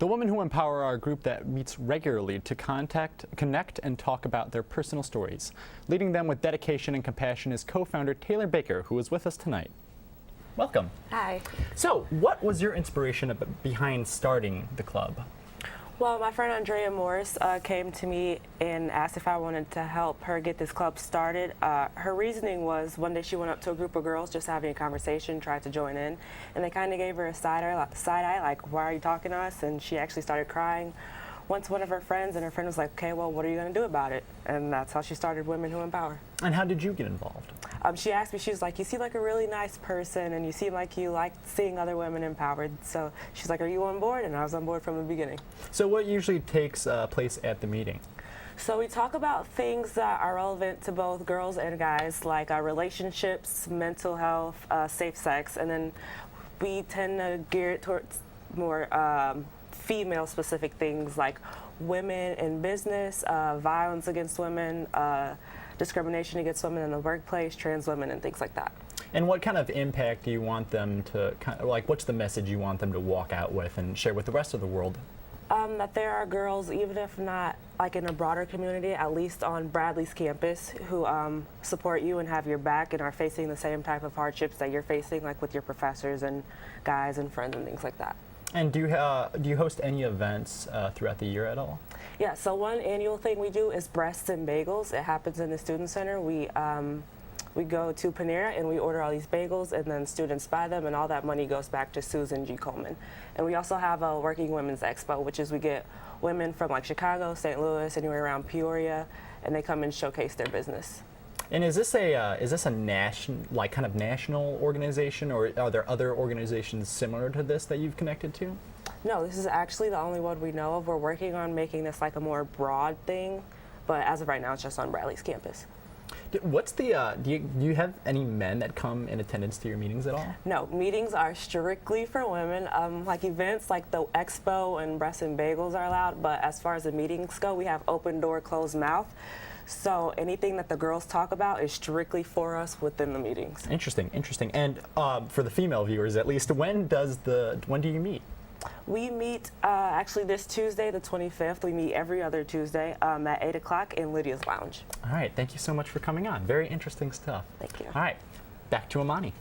The Women Who Empower are a group that meets regularly to connect, and talk about their personal stories. Leading them with dedication and compassion is co-founder Taylor Baker, who is with us tonight. Welcome. Hi. So, what was your inspiration behind starting the club? Well, my friend Andrea Morris came to me and asked if I wanted to help her get this club started. Her reasoning was one day she went up to a group of girls just having a conversation, tried to join in, and they kind of gave her a side eye, like, why are you talking to us? And she actually started crying. Once one of her friends, and her friend was like, okay, well, what are you going to do about it? And that's how she started Women Who Empower. And how did you get involved? She asked me, she was like, you seem like a really nice person, and you seem like you like seeing other women empowered. So she's like, are you on board? And I was on board from the beginning. So what usually takes place at the meeting? So we talk about things that are relevant to both girls and guys, like relationships, mental health, safe sex, and then we tend to gear it towards more female-specific things like women in business, violence against women, discrimination against women in the workplace, trans women, and things like that. And what kind of impact do you want them to, what's the message you want them to walk out with and share with the rest of the world? That there are girls, even if not like in a broader community, at least on Bradley's campus, who support you and have your back and are facing the same type of hardships that you're facing, like with your professors and guys and friends and things like that. And do you host any events throughout the year at all? Yeah, so one annual thing we do is Breasts and Bagels. It happens in the Student Center. We go to Panera and we order all these bagels, and then students buy them, and all that money goes back to Susan G. Komen. And we also have a Working Women's Expo, which is we get women from like Chicago, St. Louis, anywhere around Peoria, and they come and showcase their business. And is this a national organization, or are there other organizations similar to this that you've connected to? No, this is actually the only one we know of. We're working on making this like a more broad thing, but as of right now, it's just on Bradley's campus. What's the, do you have any men that come in attendance to your meetings at all? No, meetings are strictly for women. Like events like the expo and Breasts and Bagels are allowed, but as far as the meetings go, we have open door, closed mouth. So anything that the girls talk about is strictly for us within the meetings. Interesting, interesting. And for the female viewers at least, when do you meet? We meet actually this Tuesday, the 25th. We meet every other Tuesday at 8 o'clock in Lydia's Lounge. All right, thank you so much for coming on. Very interesting stuff. Thank you. All right, back to Amani.